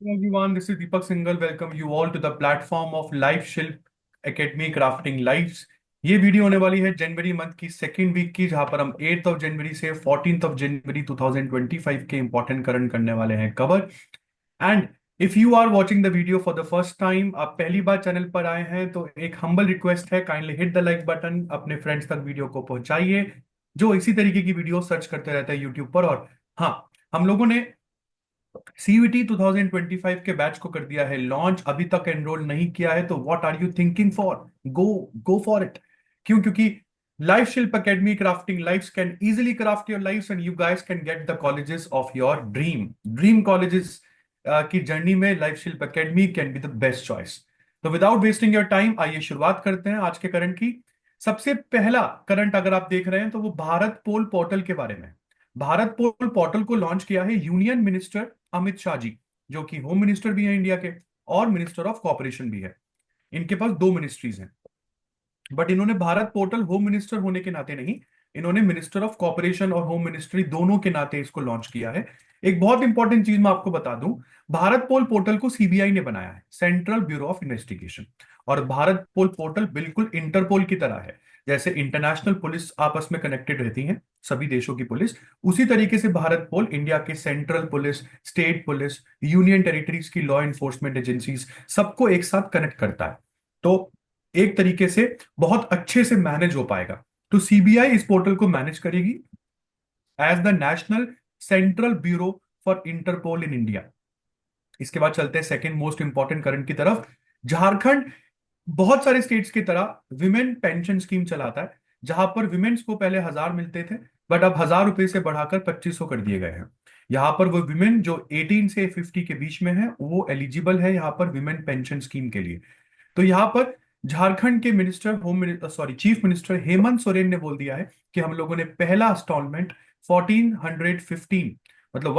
Hello everyone, this is Deepak Singhal. Welcome you all to the platform of Life Shilp Academy Crafting Lives. ये video होने वाली है जनवरी month की second week की, जहां पर हम 8th ऑफ जनवरी से 14th ऑफ जनवरी 2025 के इंपॉर्टेंट करंट करने वाले हैं cover. And if you are watching the video for the first time, आप पहली बार चैनल पर आए हैं, तो एक हम्बल रिक्वेस्ट है, kindly hit the like button, अपने फ्रेंड्स तक वीडियो को पहुंचाइए जो इसी तरीके की वीडियो सर्च करते रहते हैं यूट्यूब पर। और हाँ, हम लोगों ने सीयूईटी 2025 के बैच को कर दिया है लॉन्च। अभी तक एनरोल नहीं किया है तो what are you thinking for? Go go for it. क्यों? क्योंकि life Shilp academy crafting lifes can easily craft your lifes and you guys can get the colleges of your dream colleges की journey में life Shilp academy can be the best choice. तो without wasting your time, आइए शुरुआत करते हैं आज के current की। सबसे पहला करंट अगर आप देख रहे हैं तो वो भारत पोल पोर्टल के बारे में। भारत पोल पोर्टल को लॉन्च किया है यूनियन मिनिस्टर अमित शाह जी, जो कि होम मिनिस्टर भी हैं इंडिया के और मिनिस्टर ऑफ कॉपरेशन भी है। इनके पास दो मिनिस्ट्रीज हैं, बट इन्होंने भारत पोर्टल होम मिनिस्टर होने के नाते नहीं, इन्होंने मिनिस्टर ऑफ कॉपरेशन और होम मिनिस्ट्री दोनों के नाते इसको लॉन्च किया है। एक बहुत इंपॉर्टेंट चीज मैं आपको बता दूं, भारत पोल पोर्टल को सीबीआई ने बनाया है, सेंट्रल ब्यूरो ऑफ इन्वेस्टिगेशन। और भारत पोल पोर्टल बिल्कुल इंटरपोल की तरह है। जैसे इंटरनेशनल पुलिस आपस में कनेक्टेड रहती है, सभी देशों की पुलिस, उसी तरीके से भारत पोल इंडिया के central police, state police, union territories की लॉ एनफोर्समेंट एजेंसीज, सबको एक साथ कनेक्ट करता है। तो एक तरीके से बहुत अच्छे से मैनेज हो पाएगा। तो सीबीआई इस पोर्टल को मैनेज करेगी as the national central bureau for Interpol in India. इसके बाद चलते हैं सेकंड मोस्ट इंपॉर्टेंट करंट की तरफ। झारखंड बहुत सारे स्टेट्स की तरह विमेन पेंशन स्कीम चलाता है, जहां पर विमेन्स को पहले 1000 मिलते थे, बट अब 1000 रुपए से बढ़ाकर 2500 कर दिए गए हैं। यहाँ पर वो विमेन जो 18 से 50 के बीच में है वो एलिजिबल है यहाँ पर विमेन पेंशन स्कीम के लिए। तो यहाँ पर झारखंड के minister chief minister Hemant Soren ने बोल दिया है कि हम लोगों ने पहला इंस्टॉलमेंट 1415, मतलब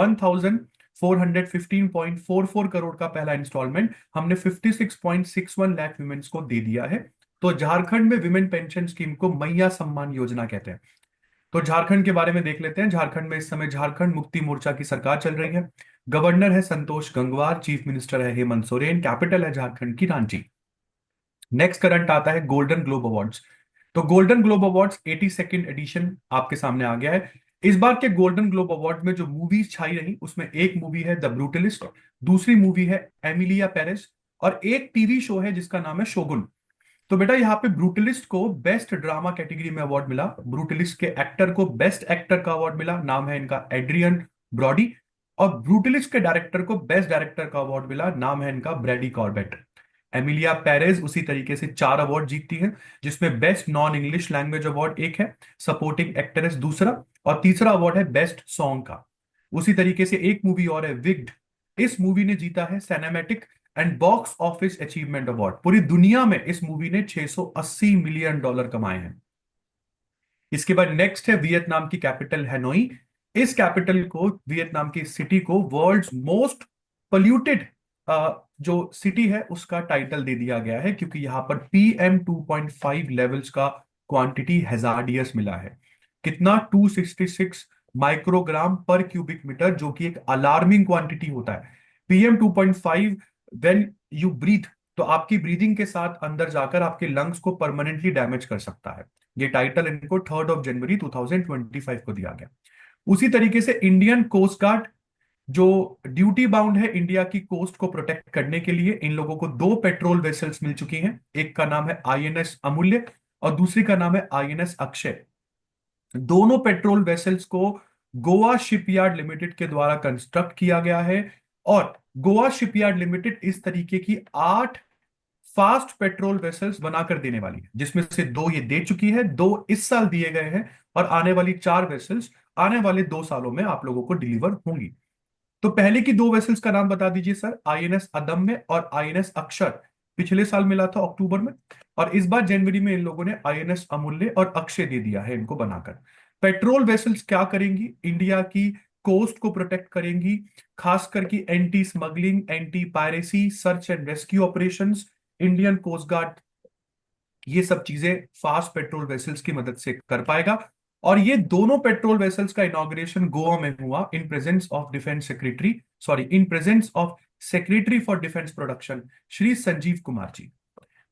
1415.44 करोड़ का पहला इंस्टॉलमेंट हमने 56.61 लाख वुमेन्स को दे दिया है। तो झारखंड में विमेन पेंशन स्कीम को मैया सम्मान योजना कहते हैं। तो झारखंड के बारे में देख लेते हैं। झारखंड में इस समय झारखंड मुक्ति मोर्चा की सरकार चल रही है। गवर्नर है संतोष गंगवार, चीफ मिनिस्टर है हेमंत सोरेन, कैपिटल है झारखंड की रांची। नेक्स्ट करंट आता है गोल्डन ग्लोब अवार्ड्स। तो golden globe awards 82nd edition आपके सामने आ गया है। इस बार के गोल्डन ग्लोब अवार्ड में जो मूवीज छाई रही उसमें एक मूवी है द ब्रूटलिस्ट, दूसरी मूवी है एमिलिया पेरेस, और एक टीवी शो है जिसका नाम है शोगुन। तो बेटा यहाँ पे ब्रूटलिस्ट को बेस्ट ड्रामा कैटेगरी में अवार्ड मिला, ब्रूटलिस्ट के एक्टर को बेस्ट एक्टर का अवार्ड मिला, नाम है इनका एड्रियन ब्रॉडी। और ब्रूटलिस्ट के डायरेक्टर को बेस्ट डायरेक्टर का अवार्ड मिला, नाम है इनका ब्रैडी कॉर्बेट। एमिलिया पेरेज उसी तरीके से 4 अवार्ड जीतती है, जिसमें best non English language award एक है, सपोर्टिंग एक्ट्रेस दूसरा, और तीसरा अवार्ड है बेस्ट सॉन्ग का। उसी तरीके से एक मूवी और है विग्ड। इस मूवी ने जीता है cinematic and box office achievement award. पूरी दुनिया में इस मूवी ने $680 मिलियन कमाए हैं। इसके बाद नेक्स्ट है वियतनाम की कैपिटल हैनोई। इस कैपिटल को, वियतनाम की सिटी को वर्ल्ड्स मोस्ट पोल्यूटेड जो सिटी है उसका टाइटल दे दिया गया है, क्योंकि यहां पर PM2.5 लेवल्स का क्वांटिटी हैजार्डियस मिला है। कितना? 266 माइक्रोग्राम पर क्यूबिक मीटर, जो कि एक अलार्मिंग क्वांटिटी होता है। PM2.5 व्हेन यू ब्रीथ, तो आपकी ब्रीदिंग के साथ अंदर जाकर आपके लंग्स को परमानेंटली डैमेज कर सकता है। ये टाइटल इनको 3rd ऑफ जनवरी 2025 को दिया गया। उसी तरीके से इंडियन कोस्ट गार्ड जो ड्यूटी बाउंड है इंडिया की कोस्ट को प्रोटेक्ट करने के लिए, इन लोगों को दो पेट्रोल वेसल्स मिल चुकी हैं। एक का नाम है आईएनएस अमूल्य और दूसरी का नाम है आईएनएस अक्षय। दोनों पेट्रोल वेसल्स को गोवा शिपयार्ड लिमिटेड के द्वारा कंस्ट्रक्ट किया गया है। और गोवा शिपयार्ड लिमिटेड इस तरीके की 8 फास्ट पेट्रोल वेसल्स बनाकर देने वाली है, जिसमें से दो ये दे चुकी है, दो इस साल दिए गए हैं, और आने वाली 4 वेसल्स आने वाले 2 सालों में आप लोगों को डिलीवर होंगी। तो पहले की दो वेसल्स का नाम बता दीजिए सर। आईएनएस अदम्य और आईएनएस अक्षर पिछले साल मिला था अक्टूबर में, और इस बार जनवरी में इन लोगों ने आईएनएस अमूल्य और अक्षय दे दिया है इनको बनाकर। पेट्रोल वेसल्स क्या करेंगी? इंडिया की कोस्ट को प्रोटेक्ट करेंगी, खासकर की anti smuggling, anti piracy, search and rescue operations. Indian coast guard ये सब चीजें फास्ट पेट्रोल वेसल्स की मदद से कर पाएगा। और ये दोनों पेट्रोल वेसल्स का इनॉग्रेशन गोवा में हुआ in presence of defence secretary, in presence of secretary for defence production Shri Sanjeev Kumar ji.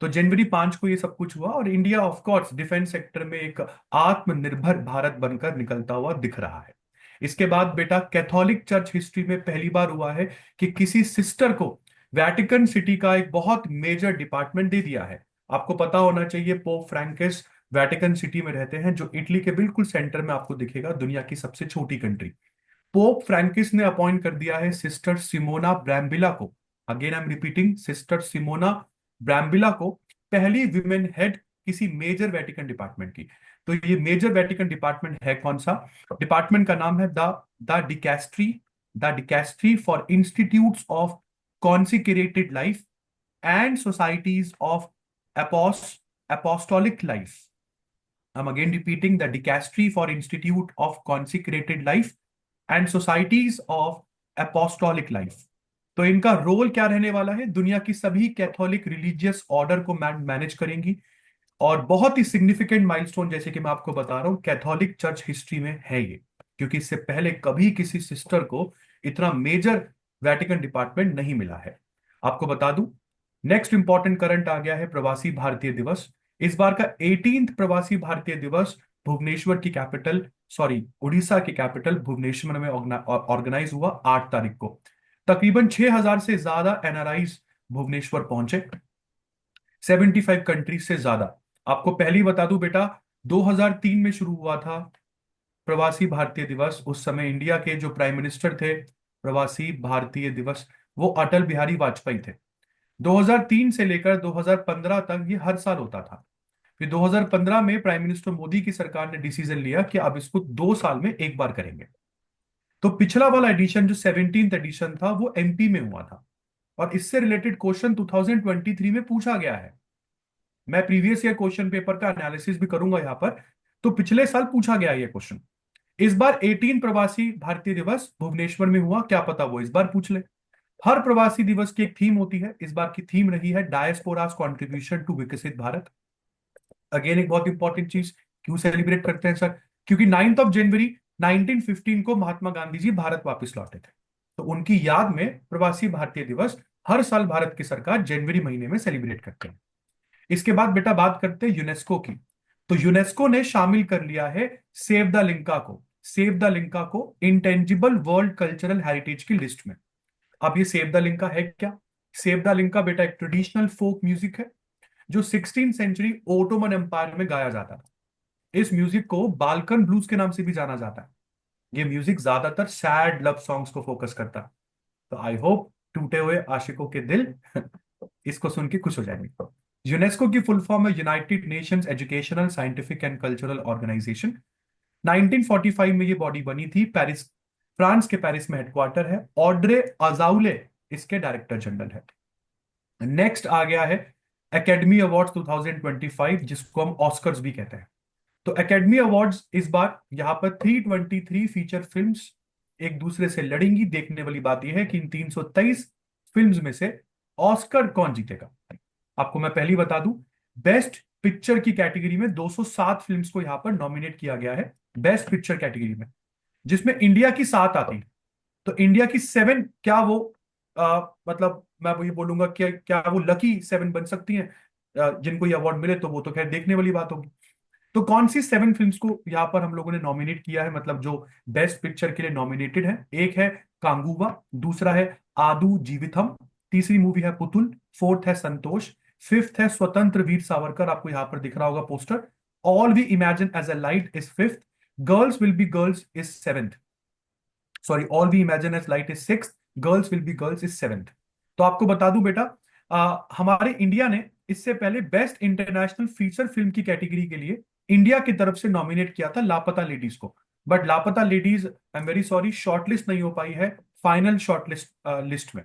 तो जनवरी 5 को ये सब कुछ हुआ और India of course defence sector में एक आत्मनिर्भर भारत बनकर निकलता हुआ दिख रहा है। इसके बाद बेटा कैथोलिक चर्च हिस्ट्री में पहली बार हुआ है कि किसी सिस्टर को वैटिकन सिटी का एक बहुत मेजर डिपार्टमेंट दे दिया है। आपको पता होना चाहिए पोप फ्रैंकिस वैटिकन सिटी में रहते हैं, जो इटली के बिल्कुल सेंटर में आपको दिखेगा, दुनिया की सबसे छोटी कंट्री। पोप फ्रैंकिस ने अपॉइंट कर दिया है सिस्टर सिमोना ब्रैम्बिला को, again I am repeating, sister Simona Brambilla को, पहली विमेन हेड किसी मेजर वेटिकन डिपार्टमेंट की। तो ये मेजर वेटिकन डिपार्टमेंट है कौन सा? डिपार्टमेंट का नाम है the dicastery for institutes of consecrated life and societies of apostolic life. I'm again repeating, the Dicastery for Institute of Consecrated Life and Societies of Apostolic Life. तो इनका role क्या रहने वाला है? दुनिया की सभी कैथोलिक रिलीजियस ऑर्डर को मैनेज करेंगी। और बहुत ही सिग्निफिकेंट माइलस्टोन, जैसे कि मैं आपको बता रहा हूं, कैथोलिक चर्च हिस्ट्री में है ये, क्योंकि इससे पहले कभी किसी सिस्टर को इतना मेजर वैटिकन डिपार्टमेंट नहीं मिला है। आपको बता दूं, नेक्स्ट इंपॉर्टेंट करंट आ गया है प्रवासी भारतीय दिवस। इस बार का 18th प्रवासी भारतीय दिवस भुवनेश्वर की कैपिटल, सॉरी उड़ीसा की कैपिटल भुवनेश्वर में ऑर्गेनाइज हुआ 8 तारीख को। तकरीबन 6,000 से ज्यादा एनआरआईज भुवनेश्वर पहुंचे, 75 कंट्रीज से ज्यादा। आपको पहली बता दूं बेटा, 2003 में शुरू हुआ था प्रवासी भारतीय दिवस। उस समय इंडिया के जो प्राइम मिनिस्टर थे, प्रवासी भारतीय दिवस, वो अटल बिहारी वाजपेयी थे। 2003 से लेकर 2015 तक ये हर साल होता था। फिर 2015 में प्राइम मिनिस्टर मोदी की सरकार ने डिसीजन लिया कि अब इसको 2 साल में एक बार करेंगे। तो पिछला वाला एडिशन जो 17th एडिशन था वो एमपी में हुआ था, और इससे रिलेटेड क्वेश्चन 2023 में पूछा गया है। मैं प्रीवियस ईयर क्वेश्चन पेपर का एनालिसिस भी करूंगा यहाँ पर। तो पिछले साल पूछा गया ये क्वेश्चन। इस बार 18 प्रवासी भारतीय दिवस भुवनेश्वर में हुआ, क्या पता वो इस बार पूछ ले। हर प्रवासी दिवस की एक थीम होती है, इस बार की थीम रही है डायस्पोरास कंट्रीब्यूशन टू विकसित भारत। अगेन एक बहुत इंपॉर्टेंट चीज, क्यों सेलिब्रेट करते हैं सर? क्योंकि 9th ऑफ जनवरी 1915 को महात्मा गांधी जी भारत वापस लौटे थे। तो उनकी याद में प्रवासी भारतीय दिवस हर साल भारत की सरकार जनवरी महीने में सेलिब्रेट करते हैं। इसके बाद बेटा बात करते हैं यूनेस्को की। तो यूनेस्को ने शामिल कर लिया है सेव द लिंका को इंटेंजिबल वर्ल्ड कल्चरल हेरिटेज की लिस्ट में। अब ये सेव द लिंका है क्या? सेव द लिंका बेटा एक ट्रेडिशनल फोक म्यूजिक है, जो 16th सेंचुरी ओटोमन एम्पायर में गाया जाता था। इस म्यूजिक को बाल्कन ब्लूज के नाम से भी जाना जाता है। ये म्यूजिक ज्यादातर सैड लव सॉन्ग्स को फोकस करता है। तो आई होप टूटे हुए आशिकों के दिल इसको सुन के खुश हो जाएंगे। यूनेस्को की फुल फॉर्म है United Nations educational scientific and cultural organization. 1945 में ये बॉडी बनी थी, पेरिस, फ्रांस के पेरिस में हेडक्वार्टर है। ऑड्रे अजाउले इसके डायरेक्टर जनरल है। नेक्स्ट आ गया है एकेडमी अवार्ड्स 2025, जिसको हम ऑस्कर्स भी कहते हैं। तो एकेडमी अवार्ड्स इस बार यहाँ पर 323 फीचर फिल्म्स एक दूसरे से लड़ेंगी। देखने वाली बात यह है कि इन 323 फिल्म्स में से ऑस्कर कौन जीतेगा। आपको मैं पहली बता दूं, बेस्ट पिक्चर की कैटेगरी में 207 फिल्म्स को यहां पर नॉमिनेट किया गया है, बेस्ट पिक्चर कैटेगरी में, जिसमें इंडिया की 7 आती है। तो इंडिया की 7, क्या वो मतलब मैं वही बोलूंगा कि क्या वो लकी 7 बन सकती हैं जिनको ये अवार्ड मिले? तो वो तो खैर देखने वाली बात होगी। तो कौन सी 7 फिल्म्स को यहाँ पर हम लोगों ने नॉमिनेट किया है, मतलब जो बेस्ट पिक्चर के लिए नॉमिनेटेड है? एक है कांगूवा, दूसरा है आदू जीविथम, तीसरी मूवी है पुतुल, फोर्थ है संतोष, फिफ्थ है स्वतंत्र वीर सावरकर, आपको यहाँ पर दिख रहा होगा poster, all we imagine as a light is fifth, girls will be girls is seventh, sorry all we imagine as light is sixth, girls will be girls is seventh. तो आपको बता दूं बेटा, हमारे इंडिया ने इससे पहले बेस्ट इंटरनेशनल फीचर फिल्म की कैटेगरी के लिए इंडिया की तरफ से नॉमिनेट किया था लापता लेडीज को, बट लापता ladies I am very sorry shortlist नहीं हो पाई है फाइनल शॉर्टलिस्ट लिस्ट में।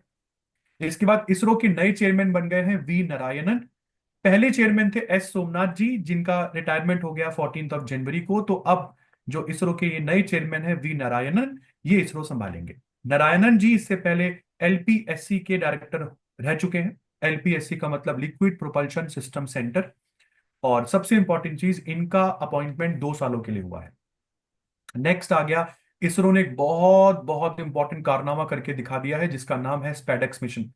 इसके बाद इसरो के नए चेयरमैन बन गए हैं वी नारायणन। पहले चेयरमैन थे एस सोमनाथ जी, जिनका रिटायरमेंट हो गया 14th ऑफ जनवरी को। तो अब जो इसरो के ये नए चेयरमैन है वी नारायणन, ये इसरो संभालेंगे। नारायणन जी इससे पहले एलपीएससी के डायरेक्टर रह चुके हैं। एलपीएससी का मतलब लिक्विड प्रोपल्शन सिस्टम सेंटर, और सबसे इंपॉर्टेंट चीज, इनका अपॉइंटमेंट 2 सालों के लिए हुआ है। नेक्स्ट आ गया इसरो ने एक बहुत बहुत इंपॉर्टेंट कारनामा करके दिखा दिया है जिसका नाम है स्पेडेक्स मिशन।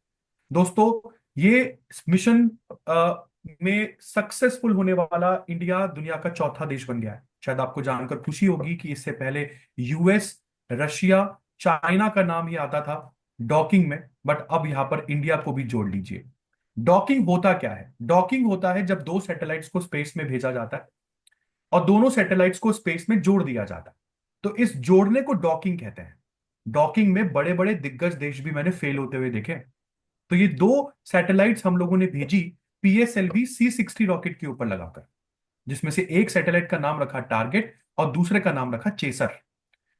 दोस्तों, ये मिशन में सक्सेसफुल होने वाला इंडिया दुनिया का चौथा देश बन गया है। शायद आपको जानकर खुशी होगी कि इससे पहले यूएस, रशिया, चाइना का नाम ही आता था डॉकिंग में, बट अब यहां पर इंडिया को भी जोड़ लीजिए। डॉकिंग होता क्या है? डॉकिंग होता है जब दो सैटेलाइट्स को स्पेस में भेजा जाता है और दोनों सैटेलाइट्स को स्पेस में जोड़ दिया जाता है, तो इस जोड़ने को डॉकिंग कहते हैं। डॉकिंग में बड़े बड़े दिग्गज देश भी मैंने फेल होते हुए देखे। तो ये दो सैटेलाइट्स हम लोगों ने भेजी PSLV-C60 रॉकेट के ऊपर लगाकर, जिसमें से एक सैटेलाइट का नाम रखा टारगेट और दूसरे का नाम रखा चेसर।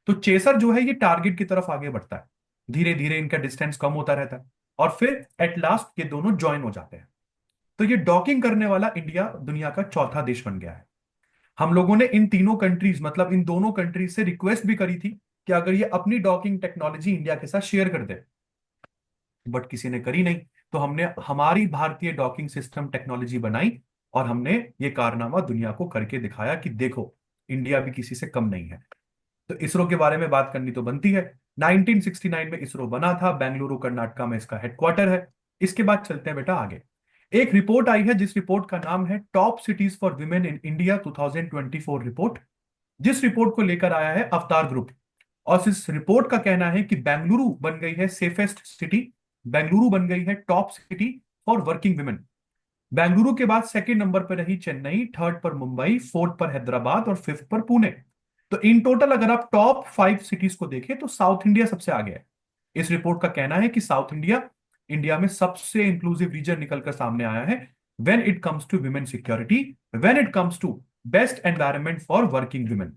तो चेसर जो है ये टारगेट की तरफ आगे बढ़ता है, धीरे धीरे इनका डिस्टेंस कम होता रहता है और फिर एट लास्ट ये दोनों ज्वाइन हो जाते हैं। तो ये डॉकिंग करने वाला इंडिया दुनिया का चौथा देश बन गया है। हम लोगों ने इन तीनों कंट्रीज, मतलब इन दोनों कंट्रीज से रिक्वेस्ट भी करी थी कि अगर ये अपनी डॉकिंग टेक्नोलॉजी इंडिया के साथ शेयर कर दे, बट किसी ने करी नहीं। तो हमने हमारी भारतीय डॉकिंग सिस्टम टेक्नोलॉजी बनाई और हमने ये कारनामा दुनिया को करके दिखाया कि देखो, इंडिया भी किसी से कम नहीं है। तो इसरो के बारे में बात करनी तो बनती है। 1969 में इसरो बना था, बेंगलुरु कर्नाटका में इसका हेडक्वार्टर है। इसके बाद चलते हैं बेटा आगे। एक रिपोर्ट आई है जिस रिपोर्ट का नाम है top cities for women in India 2024 report, जिस रिपोर्ट को लेकर आया है अवतार ग्रुप। और इस रिपोर्ट का कहना है कि बेंगलुरु बन गई है सेफेस्ट सिटी, बेंगलुरु बन गई है top city for working women. Bengaluru के बाद सेकंड नंबर पर रही चेन्नई, थर्ड पर मुंबई, फोर्थ पर हैदराबाद और फिफ्थ पर पुणे। तो इन टोटल अगर आप टॉप 5 सिटीज को देखें तो साउथ इंडिया सबसे आगे है। इस रिपोर्ट का कहना है कि साउथ इंडिया इंडिया में सबसे इंक्लूसिव रीजन निकलकर सामने आया है when it comes to women security, when it comes to best environment for working women.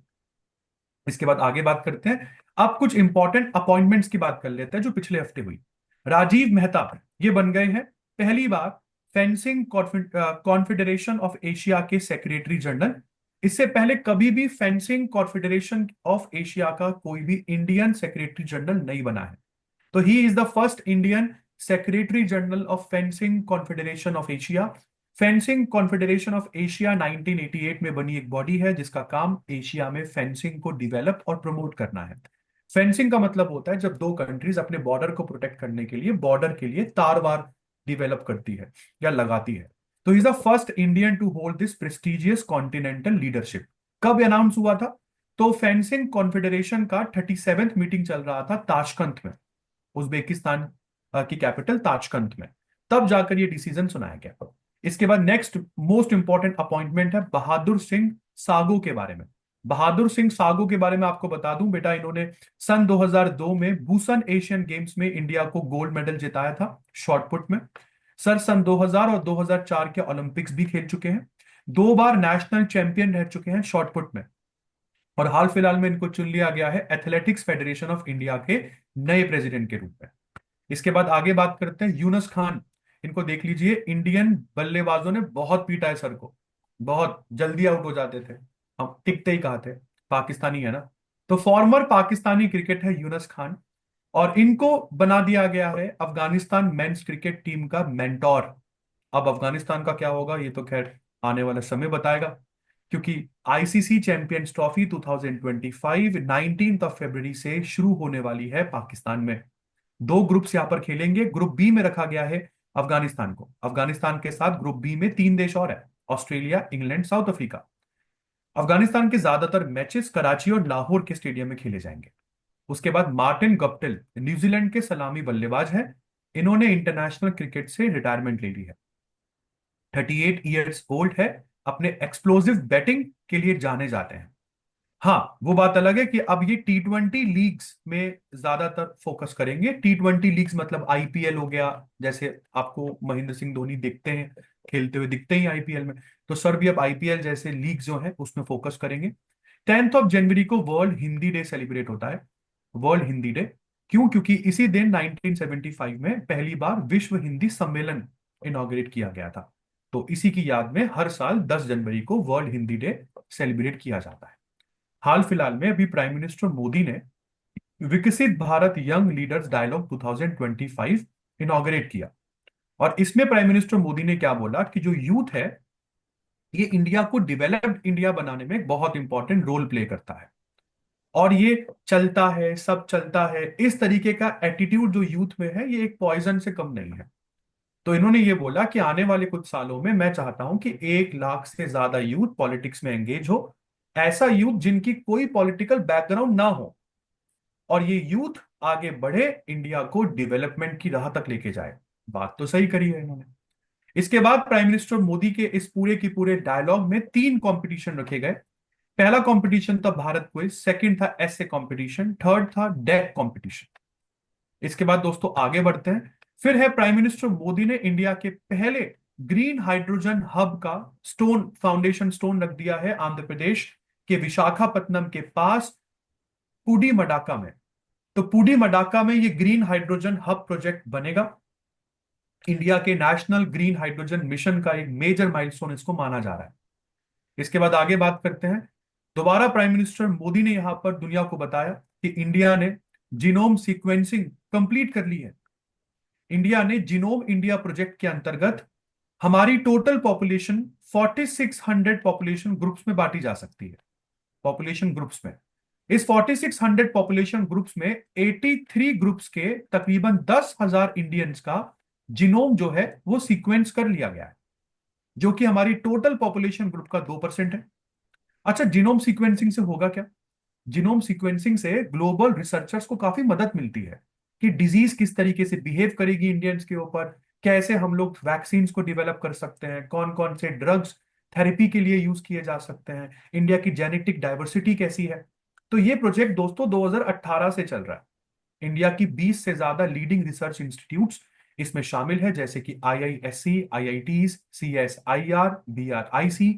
इसके बाद आगे बात करते हैं। अब कुछ इंपॉर्टेंट अपॉइंटमेंट्स की बात कर लेते हैं जो पिछले हफ्ते हुई। राजीव मेहता ये बन गए हैं पहली बार फेंसिंग कॉन्फेडरेशन ऑफ एशिया के सेक्रेटरी जनरल। इससे पहले कभी भी फेंसिंग कॉन्फेडरेशन ऑफ एशिया का कोई भी इंडियन सेक्रेटरी जनरल नहीं बना है। तो he is the first Indian secretary general of fencing confederation of Asia. Fencing confederation of Asia 1988 में बनी एक बॉडी है जिसका काम एशिया में फेंसिंग को डिवेलप और प्रमोट करना है। फेंसिंग का मतलब होता है जब दो कंट्रीज अपने बॉर्डर को प्रोटेक्ट करने के लिए बॉर्डर के लिए तारवार डिवेलप करती है या लगाती है। तो is the first Indian to hold this prestigious continental leadership. कब अनाउंस हुआ था? तो फेंसिंग कॉन्फेडरेशन का 37th मीटिंग चल रहा था ताशकंद में, उज्बेकिस्तान की कैपिटल ताशकंद में। तब जाकर ये डिसीजन सुनाया गया। इसके बाद नेक्स्ट मोस्ट इंपॉर्टेंट अपॉइंटमेंट है बहादुर सिंह सागो के बारे में। बहादुर सिंह सागो के बारे में आपको बता दूं बेटा, इन्होंने सन 2002 में बुसन एशियन गेम्स में इंडिया को गोल्ड मेडल जिताया था शॉटपुट में। सर सन 2000 और 2004 के ओलंपिक्स भी खेल चुके हैं। 2 बार नेशनल चैंपियन रह चुके हैं शॉटपुट में। और हाल फिलहाल में इनको चुन लिया गया है एथलेटिक्स फेडरेशन ऑफ इंडिया के नए प्रेसिडेंट के रूप में। इसके बाद आगे बात करते हैं यूनुस खान। इनको देख लीजिए, इंडियन बल्लेबाजों ने बहुत पीटा है सर को, बहुत जल्दी आउट हो जाते थे, हम टिकते ही कहा थे, पाकिस्तानी है ना। तो फॉर्मर पाकिस्तानी क्रिकेट है यूनुस खान, और इनको बना दिया गया है अफगानिस्तान मेंस क्रिकेट टीम का मेंटोर। अब अफगानिस्तान का क्या होगा ये तो खैर आने वाला समय बताएगा, क्योंकि आईसीसी चैंपियंस ट्रॉफी 2025 19 फरवरी से शुरू होने वाली है पाकिस्तान में। 2 ग्रुप्स यहां पर खेलेंगे। ग्रुप बी में रखा गया है अफगानिस्तान को। अफगानिस्तान के साथ ग्रुप बी में 3 देश और है, Australia, England, south Africa. Afghanistan के ज्यादातर मैचेस कराची और लाहौर के स्टेडियम में खेले जाएंगे। उसके बाद मार्टिन गप्टिल न्यूजीलैंड के सलामी बल्लेबाज हैं। इन्होंने इंटरनेशनल क्रिकेट से रिटायरमेंट ले ली है। 38 ईयर्स ओल्ड है। अपने एक्सप्लोसिव बैटिंग के लिए जाने जाते हैं। हाँ, वो बात अलग है कि अब ये T20 लीग्स में ज्यादातर फोकस करेंगे। T20 लीग्स मतलब आईपीएल हो गया, जैसे आपको महेंद्र सिंह धोनी देखते हैं खेलते हुए दिखते ही आईपीएल में, तो सर भी अब आईपीएल जैसे लीग जो है उसमें फोकस करेंगे। 10 जनवरी को वर्ल्ड हिंदी डे सेलिब्रेट होता है। वर्ल्ड हिंदी डे क्यों? क्योंकि इसी दिन 1975 में पहली बार विश्व हिंदी सम्मेलन इनॉग्रेट किया गया था। तो इसी की याद में हर साल 10 जनवरी को वर्ल्ड हिंदी डे सेलिब्रेट किया जाता है। हाल फिलहाल में अभी प्राइम मिनिस्टर मोदी ने Viksit Bharat young leaders dialogue 2025 inaugurate किया। और इसमें प्राइम मिनिस्टर मोदी ने क्या बोला कि जो यूथ है ये इंडिया को डेवलप्ड इंडिया बनाने में बहुत इंपॉर्टेंट रोल प्ले करता है। और ये चलता है, सब चलता है, इस तरीके का एटीट्यूड जो यूथ में है, ये एक पॉइजन से कम नहीं है। तो इन्होंने ये बोला कि आने वाले कुछ सालों में मैं चाहता हूं कि 1 लाख से ज्यादा यूथ पॉलिटिक्स में एंगेज हो, ऐसा यूथ जिनकी कोई पॉलिटिकल बैकग्राउंड ना हो, और ये यूथ आगे बढ़े, इंडिया को डेवलपमेंट की राह तक लेके जाए। बात तो सही करी है इन्होंने। इसके बाद प्राइम मिनिस्टर मोदी के इस पूरे की पूरे डायलॉग में 3 कंपटीशन रखे गए। पहला कंपटीशन था भारत क्विज, सेकंड था ऐसे कंपटीशन, थर्ड था डेक कंपटीशन। इसके बाद दोस्तों आगे बढ़ते हैं। फिर है प्राइम मिनिस्टर मोदी ने इंडिया के पहले ग्रीन हाइड्रोजन हब का स्टोन, फाउंडेशन स्टोन रख दिया है आंध्र प्रदेश के विशाखापत्तनम के पास, पुडी मडाका में। तो पुडी मडाका में ये ग्रीन हाइड्रोजन हब प्रोजेक्ट बनेगा। इंडिया के नेशनल ग्रीन हाइड्रोजन मिशन का एक मेजर माइलस्टोन इसको माना जा रहा है। इसके बाद आगे बात करते हैं। दोबारा प्राइम मिनिस्टर मोदी ने यहां पर दुनिया को बताया कि इंडिया ने जीनोम सीक्वेंसिंग कंप्लीट कर ली है। इंडिया ने जीनोम इंडिया प्रोजेक्ट के अंतर्गत हमारी टोटल पॉपुलेशन 4600 पॉपुलेशन ग्रुप्स में बांटी जा सकती है। पॉपुलेशन ग्रुप्स में, इस 4600 पॉपुलेशन ग्रुप्स में 83 ग्रुप्स के तकरीबन 10,000 इंडियंस का जीनोम जो है वो सीक्वेंस कर लिया गया है, जो कि हमारी टोटल पॉपुलेशन ग्रुप का 2% है। अच्छा, जीनोम सीक्वेंसिंग से होगा क्या? जीनोम सीक्वेंसिंग से ग्लोबल रिसर्चर्स को काफी मदद मिलती है कि डिजीज किस तरीके से बिहेव करेगी इंडियंस के ऊपर, कैसे हम लोग वैक्सीन को डिवेलप कर सकते हैं, कौन कौन से ड्रग्स थेरेपी के लिए यूज किए जा सकते हैं, इंडिया की जेनेटिक डाइवर्सिटी कैसी है। तो ये प्रोजेक्ट दोस्तों 2018 से चल रहा है। इंडिया की 20 से ज्यादा लीडिंग रिसर्च इंस्टीट्यूट्स इसमें शामिल है, जैसे कि IISc, IITs, CSIR, BRIC।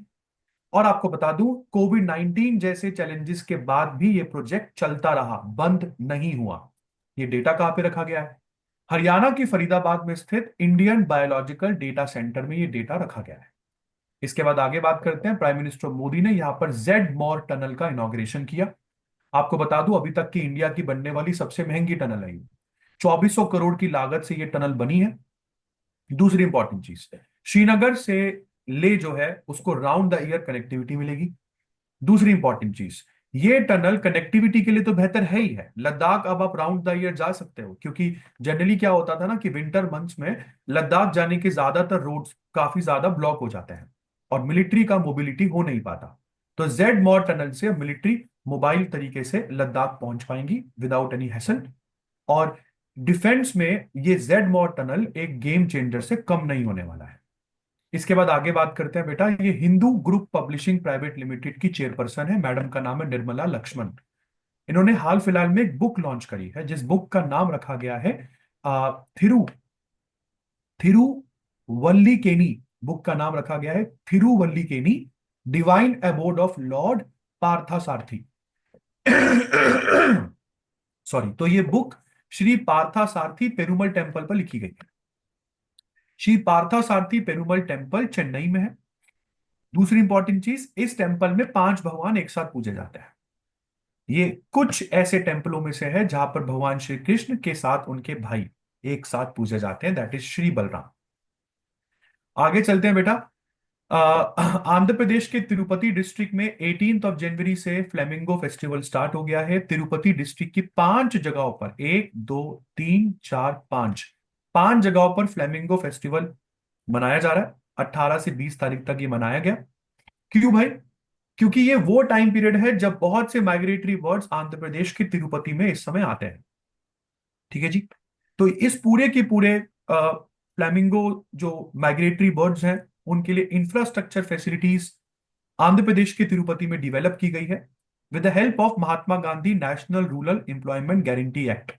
और आपको बता दूं, कोविड-19 जैसे चैलेंजेस के बाद भी ये प्रोजेक्ट चलता रहा, बंद नहीं हुआ। ये डेटा कहां पे रखा गया है? हरियाणा की फरीदाबाद में स्थित इंडियन बायोलॉजिकल डेटा सेंटर में ये डेटा रखा गया है। इसके बाद आगे बात करते हैं। प्राइम मिनिस्टर मोदी ने यहां पर जेड मॉर टनल का इनॉग्रेशन किया। आपको बता दूं, अभी तक की इंडिया की बनने वाली सबसे महंगी टनल है ये। 2400 करोड़ की लागत से ये टनल बनी है। दूसरी इंपॉर्टेंट चीज, श्रीनगर से ले जो है उसको राउंड द ईयर कनेक्टिविटी मिलेगी। दूसरी इंपॉर्टेंट चीज, ये टनल कनेक्टिविटी के लिए तो बेहतर है ही है। लद्दाख अब आप राउंड द ईयर जा सकते हो, क्योंकि जनरली क्या होता था ना कि विंटर मंथ्स में लद्दाख जाने के ज्यादातर रोड्स काफी ज्यादा ब्लॉक हो जाते हैं और मिलिट्री का मोबिलिटी हो नहीं पाता। तो जेड मॉर टनल से मिलिट्री मोबाइल तरीके से लद्दाख पहुंच पाएंगी विदाउट एनी हैसल। और डिफेंस में ये जेड मॉर टनल एक गेम चेंजर से कम नहीं होने वाला है। इसके बाद आगे बात करते हैं बेटा। ये Hindu group publishing private limited की चेयरपर्सन है, मैडम का नाम है निर्मला लक्ष्मण। इन्होंने हाल फिलहाल में एक बुक लॉन्च करी है, जिस बुक का नाम रखा गया है थिरु थिरुवल्लिकेनी। बुक का नाम रखा गया है Thiruvallikeni, divine abode of lord Parthasarathy. Sorry. तो ये बुक श्री पार्थासारथी पेरुमल टेम्पल पर लिखी गई है। श्री पार्थासारथी पेरुमल टेम्पल चेन्नई में है। दूसरी इंपॉर्टेंट चीज, इस टेम्पल में 5 भगवान एक साथ पूजे जाते हैं। ये कुछ ऐसे टेम्पलों में से है जहां पर भगवान श्री कृष्ण के साथ उनके भाई एक साथ पूजे जाते हैं, दैट इज श्री बलराम। आगे चलते हैं बेटा। आंध्र प्रदेश के तिरुपति डिस्ट्रिक्ट में 18 जनवरी से फ्लेमिंगो फेस्टिवल स्टार्ट हो गया है। तिरुपति डिस्ट्रिक्ट की 5 जगहों पर, 1, 2, 3, 4, 5, 5 जगहों पर फ्लेमिंगो फेस्टिवल मनाया जा रहा है। 18 से 20 तारीख तक ये मनाया गया। क्यों भाई? क्योंकि ये वो टाइम पीरियड है जब बहुत से माइग्रेटरी बर्ड्स आंध्र प्रदेश के तिरुपति में इस समय आते हैं। ठीक है जी। तो इस पूरे के पूरे फ्लैमिंगो जो माइग्रेटरी बर्ड्स हैं, उनके लिए इंफ्रास्ट्रक्चर फैसिलिटीज आंध्र प्रदेश के तिरुपति में डिवेलप की गई है with the help of Mahatma Gandhi national rural employment guarantee act,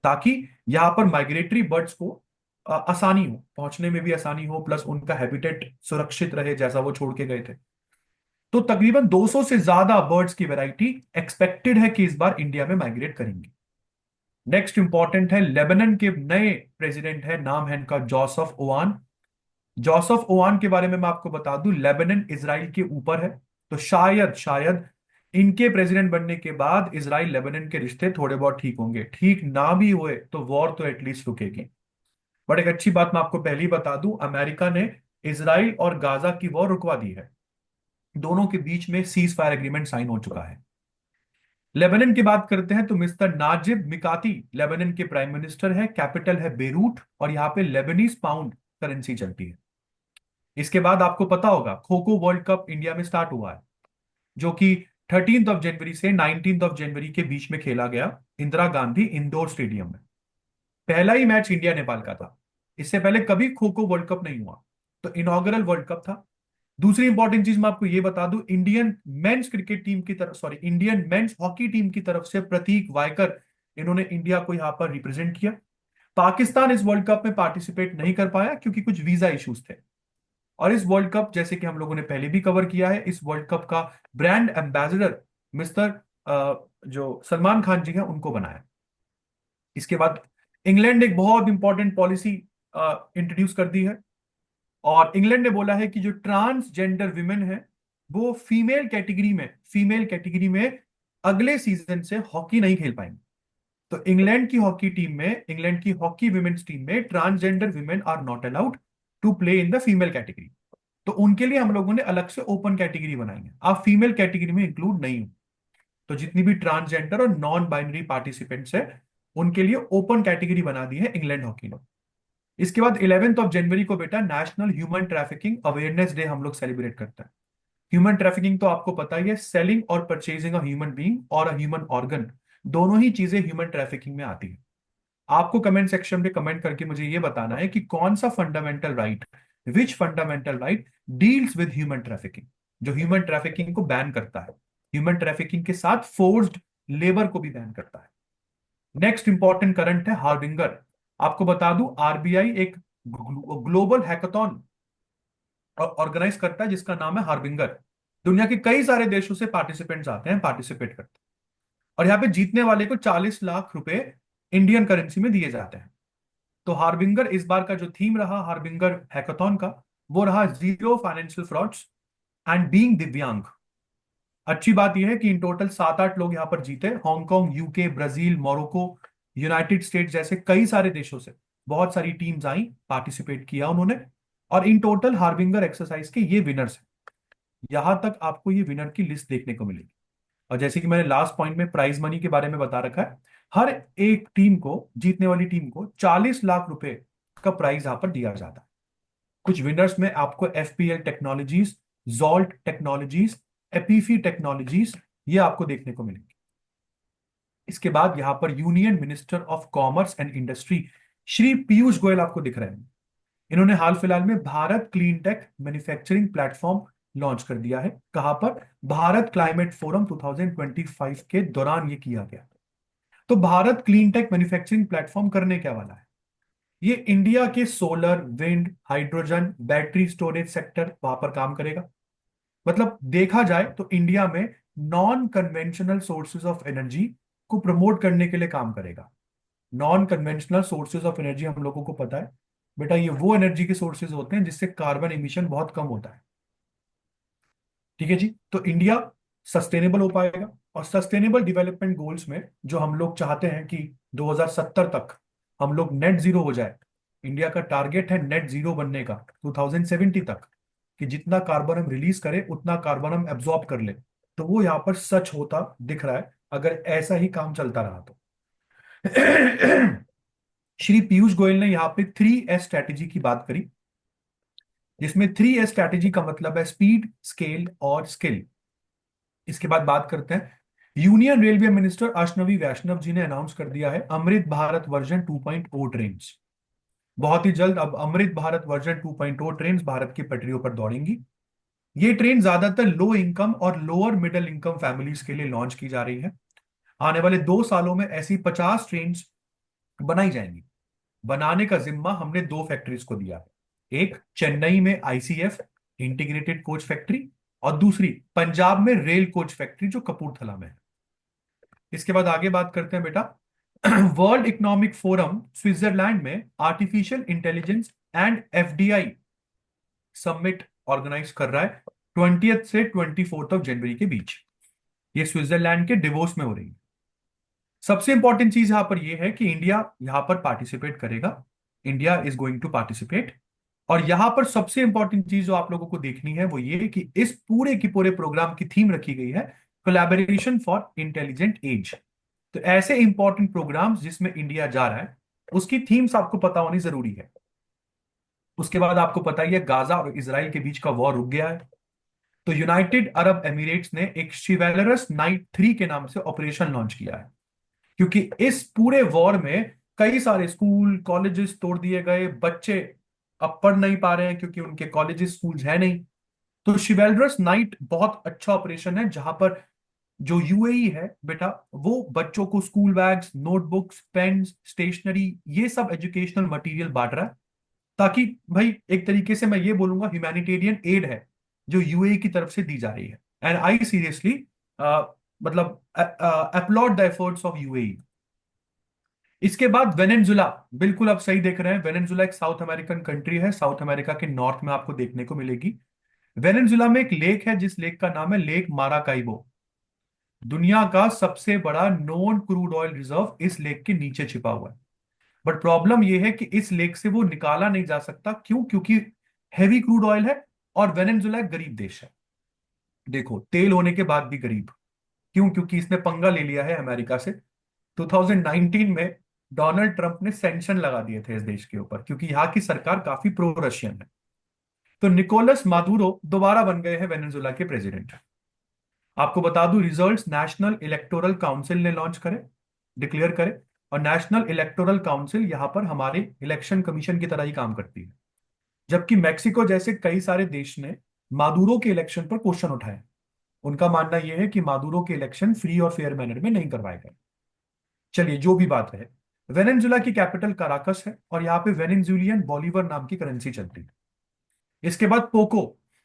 ताकि यहां पर माइग्रेटरी बर्ड्स को आसानी हो, पहुंचने में भी आसानी हो, प्लस उनका हैबिटेट सुरक्षित रहे जैसा वो छोड़ के गए थे। तो तकरीबन 200 से ज्यादा बर्ड्स की वैरायटी एक्सपेक्टेड है कि इस बार इंडिया में माइग्रेट करेंगी। नेक्स्ट इंपॉर्टेंट है, लेबनान के नए प्रेसिडेंट है, नाम है इनका जोसेफ ओवान। जोसेफ ओवान के बारे में मैं आपको बता दूं, लेबनान इजराइल के ऊपर है, तो शायद शायद इनके प्रेसिडेंट बनने के बाद इजराइल लेबनान के रिश्ते थोड़े बहुत ठीक होंगे। ठीक ना भी हुए तो वॉर तो एटलीस्ट रुकेगी। बट एक अच्छी बात मैं आपको पहले ही बता दूं, अमेरिका ने इजराइल और गाजा की वॉर रुकवा दी है। दोनों के बीच में सीज फायर एग्रीमेंट साइन हो चुका है। लेबनान की बात करते हैं तो मिस्टर नाजिब मिकाती लेबनान के प्राइम मिनिस्टर है, कैपिटल है बेरूट, और यहाँ पे लेबनीज पाउंड करेंसी चलती है। इसके बाद आपको पता होगा kho kho world cup India में स्टार्ट हुआ है, जो कि 13 जनवरी से 19 जनवरी के बीच में खेला गया इंदिरा गांधी इंडोर स्टेडियम में। पहला ही मैच इंडिया नेपाल का था। इससे पहले कभी खो खो वर्ल्ड कप नहीं हुआ, तो इनॉग्रल वर्ल्ड कप था। दूसरी इंपॉर्टेंट चीज मैं आपको ये बता दूं, इंडियन मेंस क्रिकेट टीम की तरफ, sorry, Indian men's hockey team की तरफ से प्रतीक वायकर, इन्होंने इंडिया को यहां पर रिप्रेजेंट किया। पाकिस्तान इस वर्ल्ड कप में पार्टिसिपेट नहीं कर पाया क्योंकि कुछ वीजा इश्यूज थे। और इस वर्ल्ड कप, जैसे कि हम लोगों ने पहले भी कवर किया है, इस वर्ल्ड कप का ब्रांड एम्बेसडर मिस्टर जो सलमान खान जी हैं उनको बनाया। इसके बाद इंग्लैंड ने एक बहुत इंपॉर्टेंट पॉलिसी इंट्रोड्यूस कर दी है, और इंग्लैंड ने बोला है कि जो ट्रांसजेंडर विमेन है वो फीमेल कैटेगरी में अगले सीजन से हॉकी नहीं खेल पाएंगे। तो इंग्लैंड की हॉकी विमेन्स टीम में transgender women are not allowed to play in the female category. तो उनके लिए हम लोगों ने अलग से ओपन कैटेगरी बनाई है, आप फीमेल कैटेगरी में इंक्लूड नहीं हो। तो जितनी भी ट्रांसजेंडर और नॉन बाइनरी पार्टिसिपेंट्स है उनके लिए ओपन कैटेगरी बना दी है इंग्लैंड हॉकी ने। इसके बाद 11 जनवरी को बेटा national human trafficking awareness day हम लोग सेलिब्रेट करते हैं। ह्यूमन ट्रैफिकिंग तो आपको पता ही है, सेलिंग और परचेजिंग अ ह्यूमन बीइंग और अ ह्यूमन ऑर्गन, दोनों ही चीजें ह्यूमन ट्रैफिकिंग में आती है। आपको कमेंट सेक्शन में कमेंट करके मुझे ये बताना है कि कौन सा fundamental right, which fundamental right deals with human trafficking, जो ह्यूमन ट्रैफिकिंग को बैन करता है, ह्यूमन ट्रैफिकिंग के साथ फोर्स्ड लेबर को भी बैन करता है। नेक्स्ट इंपॉर्टेंट करंट है हार्बिंगर। आपको बता दूं आरबीआई एक ग्लोबल हैकाथॉन ऑर्गेनाइज करता है जिसका नाम है हार्बिंगर। दुनिया के कई सारे देशों से पार्टिसिपेंट्स आते हैं, पार्टिसिपेट करते हैं, और यहाँ पे जीतने वाले को 40 लाख रुपए इंडियन करेंसी में दिए जाते हैं। तो हार्बिंगर इस बार का जो थीम रहा हार्बिंगर हैकाथॉन का, वो रहा zero financial frauds and being दिव्यांग। अच्छी बात यह है कि इन टोटल 7-8 लोग यहाँ पर जीते, Hong Kong, UK, Brazil, Morocco, United states जैसे कई सारे देशों से बहुत सारी टीम्स आई, पार्टिसिपेट किया उन्होंने। और इन टोटल हार्बिंगर एक्सरसाइज के ये विनर्स हैं। यहां तक आपको ये विनर की लिस्ट देखने को मिलेगी। और जैसे कि मैंने लास्ट पॉइंट में प्राइज मनी के बारे में बता रखा है, हर एक टीम को, जीतने वाली टीम को 40 लाख रुपए का प्राइज यहां पर दिया जाता है। कुछ विनर्स में आपको FPL technologies, Jolt technologies, Epifi technologies, ये आपको देखने को मिलेंगे। इसके बाद यहां पर union minister of commerce and industry Shri Piyush Goyal आपको दिख रहे हैं। इन्होंने हाल फिलहाल में Bharat clean tech manufacturing platform launch कर दिया है। कहां पर? भारत क्लाइमेट फोरम 2025 के दौरान ये किया गया। तो Bharat clean tech manufacturing platform करने क्या वाला है? ये इंडिया के solar, wind, hydrogen, battery storage sector वहां पर काम करेगा। मतलब देखा जाए तो इंडिया में non conventional sources of energy को प्रमोट करने के लिए काम करेगा। Non conventional sources of energy हम लोगों को पता है बेटा, ये वो एनर्जी के सोर्सेज होते हैं जिससे कार्बन एमिशन बहुत कम होता है। ठीक है जी। तो इंडिया सस्टेनेबल हो पाएगा, और सस्टेनेबल डेवलपमेंट गोल्स में जो हम लोग चाहते हैं कि 2070 तक हम लोग नेट जीरो हो जाए। इंडिया का टारगेट है नेट जीरो बनने का 2070 तक, कि जितना कार्बन हम रिलीज करें उतना कार्बन हम एब्जॉर्ब कर ले। तो वो यहाँ पर सच होता दिख रहा है अगर ऐसा ही काम चलता रहा तो। श्री पीयूष गोयल ने यहाँ पे 3S स्ट्रैटेजी की बात करी, जिसमें 3S स्ट्रैटेजी का मतलब है स्पीड, स्केल और स्किल। इसके बाद बात करते हैं, यूनियन रेलवे मिनिस्टर अश्विनी वैष्णव जी ने अनाउंस कर दिया है अमृत भारत वर्जन 2.0 ट्रेन। बहुत ही जल्द अब अमृत भारत वर्जन 2.0 ट्रेन भारत की पटरियों पर दौड़ेंगी। ये ट्रेन ज्यादातर लो इनकम और लोअर मिडिल इनकम फैमिलीज के लिए लॉन्च की जा रही है। आने वाले 2 सालों में ऐसी 50 ट्रेन बनाई जाएंगी। बनाने का जिम्मा हमने दो फैक्ट्रीज को दिया है, एक चेन्नई में आईसीएफ इंटीग्रेटेड कोच फैक्ट्री, और दूसरी पंजाब में रेल कोच फैक्ट्री जो कपूरथला में है। इसके बाद आगे बात करते हैं बेटा, वर्ल्ड इकोनॉमिक फोरम स्विट्जरलैंड में artificial intelligence and FDI summit organize कर रहा है 20 से 24 जनवरी के बीच। ये स्विट्जरलैंड के डिवोर्स में हो रही है। सबसे इंपॉर्टेंट चीज यहां पर यह है कि इंडिया यहां पर पार्टिसिपेट करेगा। India is going to participate. और यहां पर सबसे इंपॉर्टेंट चीज जो आप लोगों को देखनी है वो ये कि इस पूरे की पूरे प्रोग्राम की थीम रखी गई है कोलैबोरेशन फॉर इंटेलिजेंट एज। तो ऐसे इंपॉर्टेंट प्रोग्राम्स जिसमें इंडिया जा रहा है, उसकी थीम्स आपको पता होनी जरूरी है। उसके बाद आपको पता ही है, गाजा और इसराइल के बीच का वॉर रुक गया है। तो यूनाइटेड अरब एमिरेट्स ने एक शिवेलरस नाइट 3 के नाम से ऑपरेशन लॉन्च किया है, क्योंकि इस पूरे वॉर में कई सारे स्कूल कॉलेजेस तोड़ दिए गए, बच्चे अब पढ़ नहीं पा रहे हैं क्योंकि उनके कॉलेजेस स्कूल्स है नहीं। तो शिवेलरस नाइट बहुत अच्छा ऑपरेशन है, जहां पर जो यूएई है बेटा, वो बच्चों को school bags, notebooks, pens, stationery, ये सब एजुकेशनल मटेरियल बांट रहा है, ताकि भाई एक तरीके से मैं ये बोलूंगा ह्यूमैनिटेरियन एड है जो यूएई की तरफ से दी जा रही है। एंड आई सीरियसली मतलब applaud the efforts of UAE. इसके बाद वेनेजुला, बिल्कुल आप सही देख रहे हैं, वेनेजुला एक साउथ अमेरिकन कंट्री है, साउथ अमेरिका के नॉर्थ में आपको देखने को मिलेगी। वेनेजुला में एक लेक है जिस लेक का नाम है लेक माराकाइबो। दुनिया का सबसे बड़ा नॉन क्रूड ऑयल रिजर्व इस लेक के नीचे छिपा हुआ है। बट प्रॉब्लम यह है कि इस लेक से वो निकाला नहीं जा सकता। क्यों? क्योंकि हैवी क्रूड ऑयल है और वेनेजुला एक गरीब देश है। देखो, तेल होने के बाद भी गरीब। क्यों? क्योंकि इसने पंगा ले लिया है अमेरिका से। 2019 में डोनाल्ड ट्रंप ने सैंक्शन लगा दिए थे इस देश के ऊपर, क्योंकि यहाँ की सरकार काफी प्रो रशियन है। तो निकोलस मादुरो दोबारा बन गए हैं वेनेजुला के प्रेसिडेंट। आपको बता दूं, रिजल्ट्स नेशनल इलेक्टोरल काउंसिल ने लॉन्च करे, डिक्लेयर करे। और नेशनल इलेक्टोरल काउंसिल यहां पर हमारे इलेक्शन कमीशन की तरह ही काम करती है। जबकि मेक्सिको जैसे कई सारे देश ने मादुरो के इलेक्शन पर क्वेश्चन उठाए। उनका मानना यह है कि मादुरो के इलेक्शन फ्री और फेयर मैनर में नहीं करवाए गए। चलिए, जो भी बात है, वेनेजुला की कैपिटल काराकस है और यहाँ पे वेनेजुलियन बॉलीवर नाम की करेंसी चलती है। इसके बाद पोको।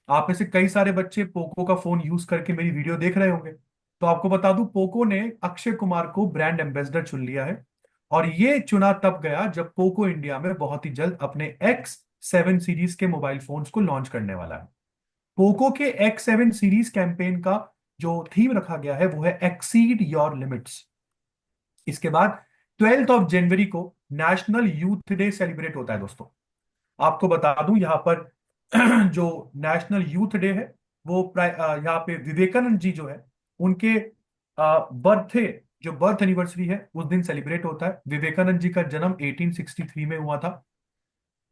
आप में से कई सारे बच्चे पोको का फोन यूज करके मेरी वीडियो देख रहे होंगे। तो आपको बता दूं, पोको ने अक्षय कुमार को ब्रांड एम्बेसडर चुन लिया है। और ये चुना तब गया जब पोको इंडिया में बहुत ही जल्द अपने X7 सीरीज के मोबाइल फोन्स को लॉन्च करने वाला है। पोको के X7 सीरीज कैंपेन का जो थीम रखा गया है वो है एक्सीड योर लिमिट्स। इसके बाद 12 जनवरी को नेशनल यूथ डे सेलिब्रेट होता है दोस्तों। आपको बता दूं, यहाँ पर जो नेशनल यूथ डे है वो यहाँ पे विवेकानंद जी जो है उनके बर्थडे, जो बर्थ एनिवर्सरी है उस दिन सेलिब्रेट होता है। विवेकानंद जी का जन्म 1863 में हुआ था।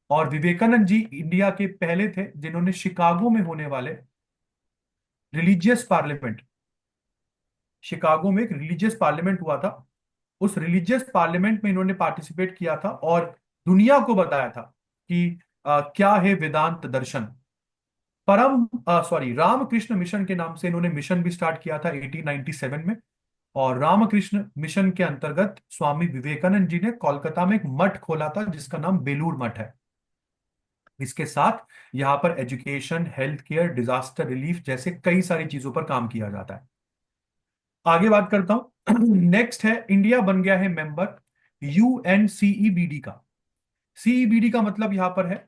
और विवेकानंद जी इंडिया के पहले थे जिन्होंने शिकागो में होने वाले रिलीजियस पार्लियामेंट, शिकागो में एक रिलीजियस पार्लियामेंट हुआ था, उस रिलीजियस पार्लियामेंट में इन्होंने पार्टिसिपेट किया था और दुनिया को बताया था कि क्या है वेदांत दर्शन। रामकृष्ण मिशन के नाम से इन्होंने मिशन भी स्टार्ट किया था 1897 में। और रामकृष्ण मिशन के अंतर्गत स्वामी विवेकानंद जी ने कोलकाता में एक मठ खोला था जिसका नाम बेलूर मठ है। इसके साथ यहाँ पर education, health care, disaster relief जैसे कई सारी चीजों पर काम किया जाता है। आगे बात करता हूं। नेक्स्ट है, इंडिया बन गया है मेंबर यूएनसीईबीडी का। सीईबीडी का मतलब यहां पर है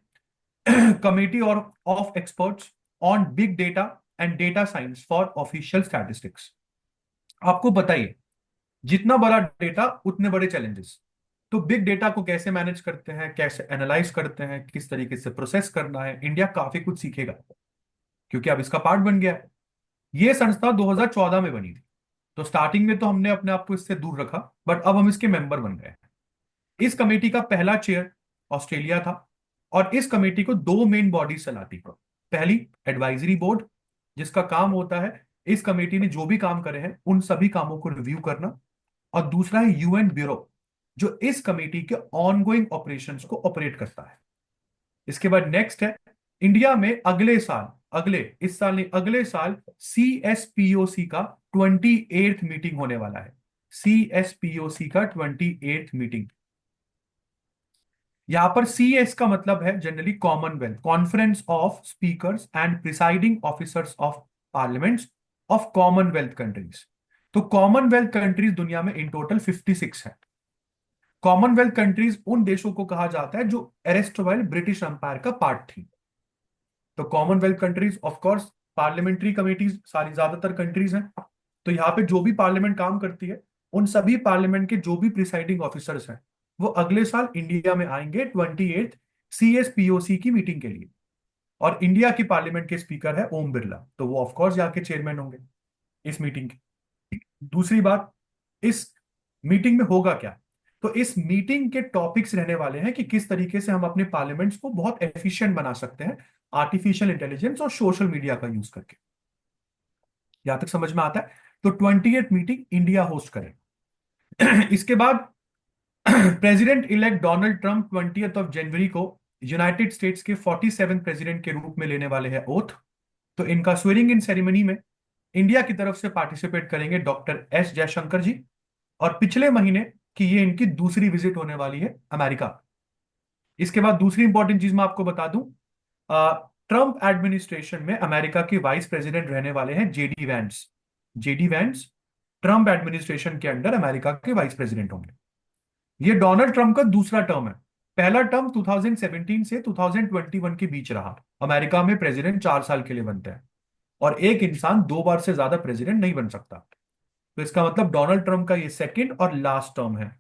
कमेटी और of experts on big data and data science for official statistics. आपको बताइए, जितना बड़ा डेटा उतने बड़े चैलेंजेस। तो बिग डेटा को कैसे मैनेज करते हैं, कैसे एनालाइज करते हैं, किस तरीके से प्रोसेस करना है, इंडिया काफी कुछ सीखेगा क्योंकि अब इसका पार्ट बन गया है। ये संस्था 2014 में बनी थी। तो स्टार्टिंग में तो हमने अपने आप को इससे दूर रखा, बट अब हम इसके मेंबर बन गए। इस कमेटी का पहला चेयर ऑस्ट्रेलिया था। और इस कमेटी को दो मेन बॉडीज चलाती है। पहली, एडवाइजरी बोर्ड, जिसका काम होता है इस कमेटी ने जो भी काम करे हैं उन सभी कामों को रिव्यू करना। और दूसरा है यूएन ब्यूरो, जो इस कमेटी के ऑनगोइंग ऑपरेशंस को ऑपरेट करता है। इसके बाद नेक्स्ट है, इंडिया में अगले साल, अगले इस साल नहीं, अगले साल CSPOC का 28th मीटिंग होने वाला है। CSPOC का 28th मीटिंग। यहां पर CS का मतलब है generally Commonwealth, conference of speakers and presiding officers of parliaments of Commonwealth countries. तो कॉमनवेल्थ कंट्रीज दुनिया में इन टोटल 56 है। कॉमनवेल्थ कंट्रीज उन देशों को कहा जाता है जो एरेस्टोवाइल ब्रिटिश एम्पायर का पार्ट थी। तो Commonwealth countries of course parliamentary committees सारी ज्यादातर कंट्रीज हैं। तो यहाँ पे जो भी पार्लियामेंट काम करती है उन सभी पार्लियामेंट के जो भी प्रिसाइडिंग ऑफिसर्स हैं वो अगले साल इंडिया में आएंगे 28th CSPOC की मीटिंग के लिए। और इंडिया की पार्लियामेंट के स्पीकर है ओम बिरला, तो वो ऑफकोर्स यहाँ के चेयरमैन होंगे इस मीटिंग के। दूसरी बात, इस मीटिंग में होगा क्या? तो इस मीटिंग के टॉपिक्स रहने वाले हैं कि किस तरीके से हम अपने पार्लियामेंट्स को बहुत एफिशिएंट बना सकते हैं आर्टिफिशियल इंटेलिजेंस और सोशल मीडिया का यूज करके। यहां तक समझ में आता है? तो 20th मीटिंग इंडिया होस्ट करे। इसके बाद president elect Donald Trump 20th of January को यूनाइटेड स्टेट्स के 47 प्रेसिडेंट के रूप में लेने वाले हैं ओथ। तो इनका स्वेरिंग इन सेरेमनी में इंडिया की तरफ से पार्टिसिपेट करेंगे डॉक्टर एस जयशंकर जी। और पिछले महीने की ये इनकी दूसरी विजिट होने वाली है अमेरिका। इसके बाद दूसरी इंपॉर्टेंट चीज मैं आपको बता दूं, ट्रंप एडमिनिस्ट्रेशन में अमेरिका के वाइस प्रेसिडेंट रहने वाले हैं JD Vance. JD Vance Trump administration के अंडर अमेरिका के वाइस प्रेसिडेंट होंगे। ये डोनाल्ड ट्रंप का दूसरा टर्म है। पहला टर्म 2017 से 2021 के बीच रहा। अमेरिका में प्रेसिडेंट 4 साल के लिए बनते हैं और एक इंसान 2 बार से ज्यादा प्रेसिडेंट नहीं बन सकता। तो इसका मतलब डोनाल्ड ट्रंप का ये सेकंड और लास्ट टर्म है।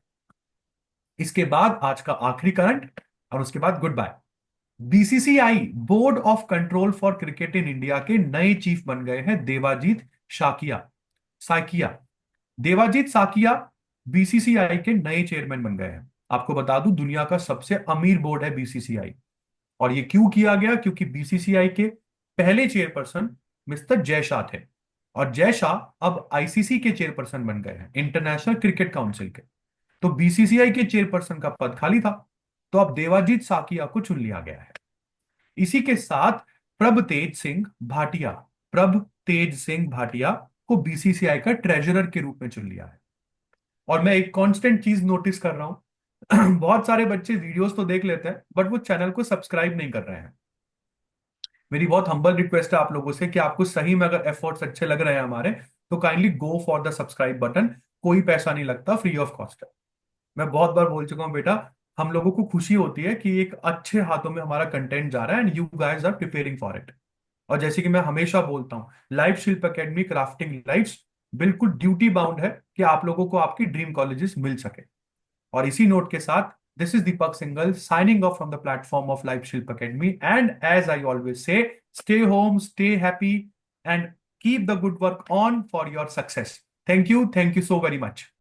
इसके बाद आज का आखिरी करंट और उसके बाद goodbye. BCCI board of control for cricket in India के नए चीफ बन गए हैं देवाजीत शाकिया साकिया। देवाजीत साकिया बीसीसीआई के नए चेयरमैन बन गए हैं। आपको बता दूं, दुनिया का सबसे अमीर बोर्ड है बीसीसीआई। और ये क्यों किया गया? क्योंकि बीसीसीआई के पहले चेयरपर्सन मिस्टर जय शाह थे और जय शाह अब आईसीसी के चेयरपर्सन बन गए हैं, इंटरनेशनल क्रिकेट काउंसिल के। तो बीसीसीआई के चेयरपर्सन का पद खाली था, तो अब देवाजीत साकिया को चुन लिया गया है। इसी के साथ प्रभ तेज सिंह भाटिया को बीसीसीआई का ट्रेजरर के रूप में चुन लिया है। और मैं एक कांस्टेंट चीज नोटिस कर रहा हूं, बहुत सारे बच्चे वीडियोस तो देख लेते हैं बट वो चैनल को सब्सक्राइब नहीं कर रहे हैं। मेरी बहुत हम्बल रिक्वेस्ट है आप लोगों से कि आपको सही में अगर एफर्ट्स अच्छे लग रहे हैं हमारे, तो kindly go for the subscribe button. कोई पैसा नहीं लगता, फ्री ऑफ कॉस्ट है। मैं बहुत बार बोल चुका हूं बेटा, हम लोगों को खुशी होती है कि एक अच्छे हाथों में हमारा कंटेंट जा रहा है and you guys are preparing for it. और जैसे कि मैं हमेशा बोलता हूं, live Shilp academy crafting lifes बिल्कुल ड्यूटी बाउंड है कि आप लोगों को आपकी ड्रीम कॉलेजेस मिल सके। और इसी नोट के साथ, this is Deepak Singhal signing off from the platform of live Shilp academy and as I always say, stay home, stay happy and keep the good work on for your success. Thank you so very much.